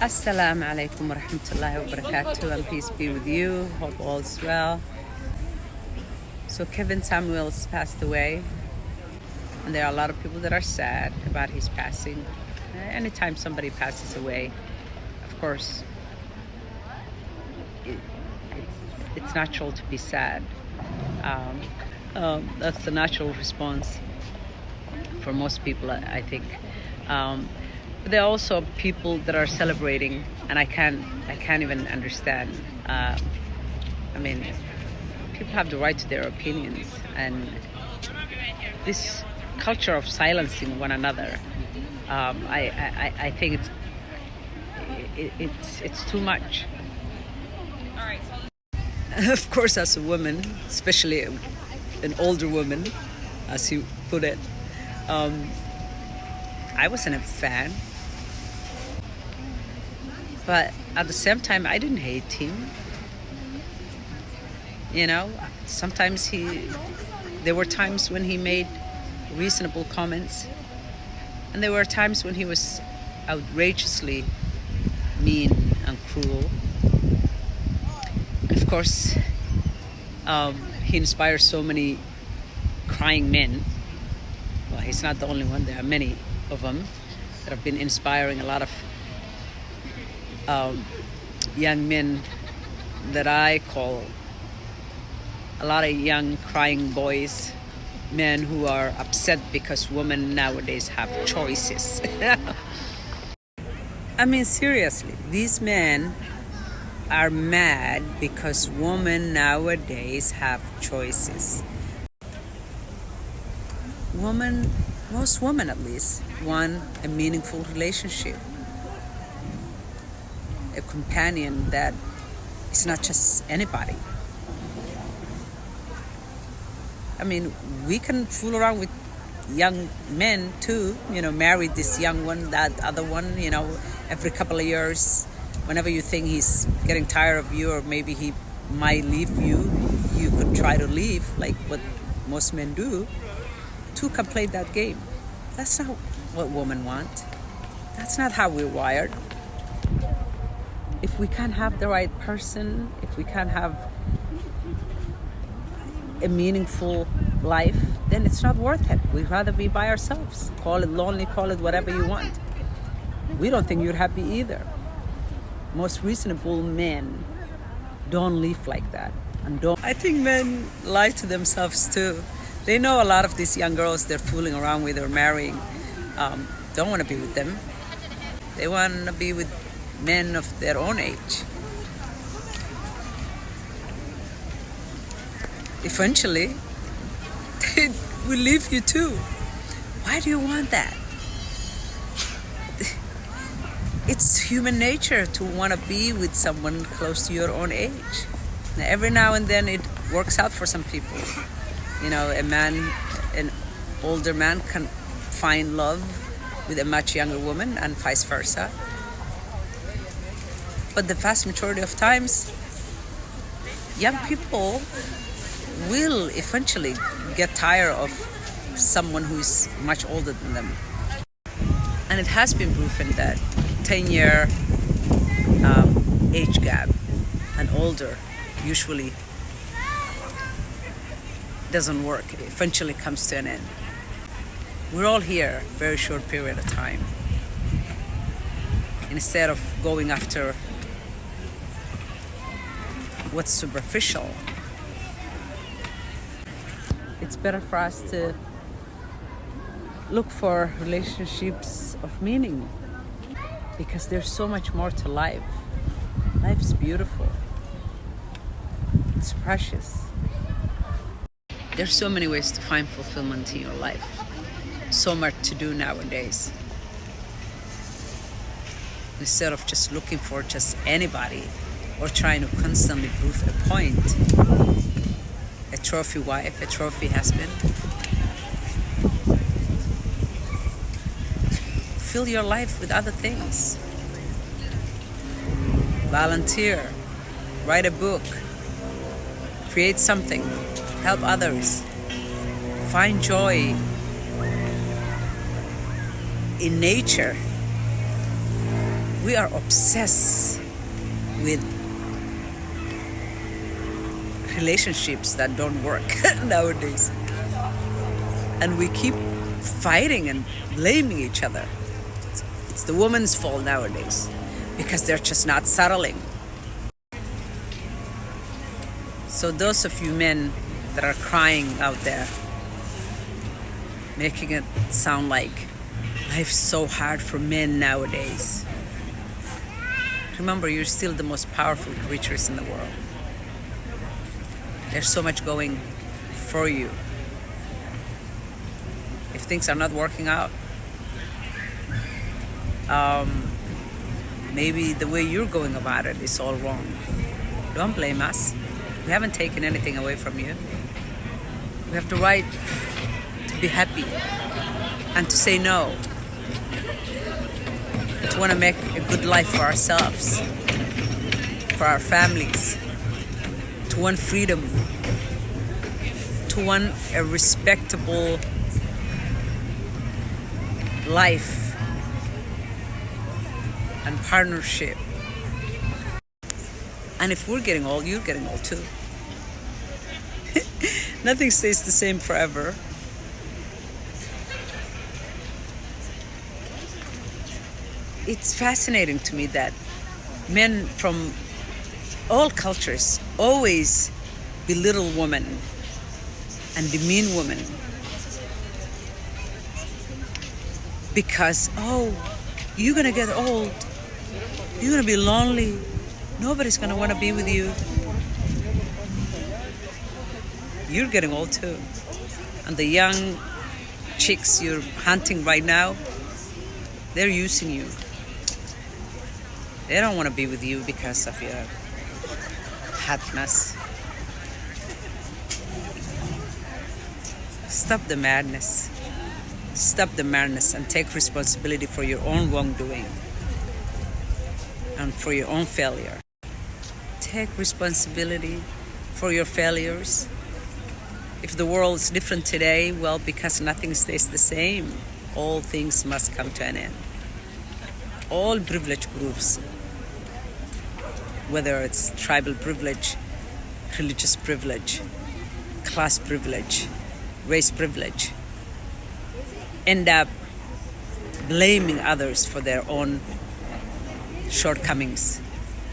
Assalamu alaikum wa rahmatullahi wa barakatuh, and peace be with you. Hope all is well. So Kevin Samuels passed away, and there are a lot of people that are sad about his passing. Anytime somebody passes away, of course, it's natural to be sad. That's the natural response for most people, I think. But there are also people that are celebrating, and I can't even understand. People have the right to their opinions, and this culture of silencing one another, I think it's too much. Of course, as a woman, especially an older woman, as you put it, I wasn't a fan. But at the same time, I didn't hate him. Sometimes there were times when he made reasonable comments, and there were times when he was outrageously mean and cruel. Of course, he inspires so many crying men. Well, he's not the only one. There are many of them that have been inspiring a lot of young men that I call a lot of young crying boys, men who are upset because women nowadays have choices. Seriously, these men are mad because women nowadays have choices. Most women at least, want a meaningful relationship. A companion that is not just anybody. We can fool around with young men too, marry this young one, that other one, every couple of years. Whenever you think he's getting tired of you, or maybe he might leave you, you could try to leave, like what most men do. Two can play that game. That's not what women want. That's not how we're wired. If we can't have the right person, if we can't have a meaningful life, then it's not worth it. We'd rather be by ourselves. Call it lonely, call it whatever you want. We don't think you're happy either. Most reasonable men don't live like that. I think men lie to themselves too. They know a lot of these young girls they're fooling around with or marrying don't want to be with them. They want to be with men of their own age. Eventually, they will leave you too. Why do you want that? It's human nature to want to be with someone close to your own age. Now, every now and then it works out for some people. An older man can find love with a much younger woman and vice versa. But the vast majority of times, young people will eventually get tired of someone who is much older than them. And it has been proven that 10-year age gap and older usually doesn't work. It eventually comes to an end. We're all here a very short period of time. Instead of going after what's superficial, it's better for us to look for relationships of meaning, because there's so much more to life. Life's beautiful. It's precious. There's so many ways to find fulfillment in your life. So much to do nowadays. Instead of just looking for just anybody or trying to constantly prove a point. A trophy wife, a trophy husband. Fill your life with other things. Volunteer, write a book, create something, help others, find joy in nature. We are obsessed with relationships that don't work nowadays. And we keep fighting and blaming each other. It's the woman's fault nowadays because they're just not settling. So those of you men that are crying out there, making it sound like life's so hard for men nowadays, remember, you're still the most powerful creatures in the world. There's so much going for you. If things are not working out, maybe the way you're going about it is all wrong. Don't blame us. We haven't taken anything away from you. We have the right to be happy and to say no. To want to make a good life for ourselves, for our families, to want freedom, to want a respectable life and partnership. And if we're getting old, you're getting old too. Nothing stays the same forever. It's fascinating to me that men from all cultures always belittle women and demean women because, oh, you're gonna get old, you're gonna be lonely, nobody's gonna want to be with you. You're getting old too, and the young chicks you're hunting right now, they're using you. They don't want to be with you because of your hotness. Stop the madness. Stop the madness and take responsibility for your own wrongdoing and for your own failure. Take responsibility for your failures. If the world is different today, well, because nothing stays the same, all things must come to an end. All privileged groups, whether it's tribal privilege, religious privilege, class privilege, race privilege, end up blaming others for their own shortcomings,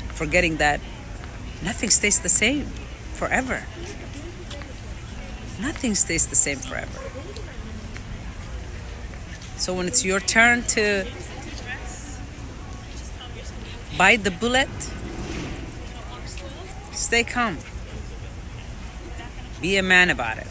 forgetting that nothing stays the same forever. Nothing stays the same forever. So when it's your turn to bite the bullet, stay calm. Be a man about it.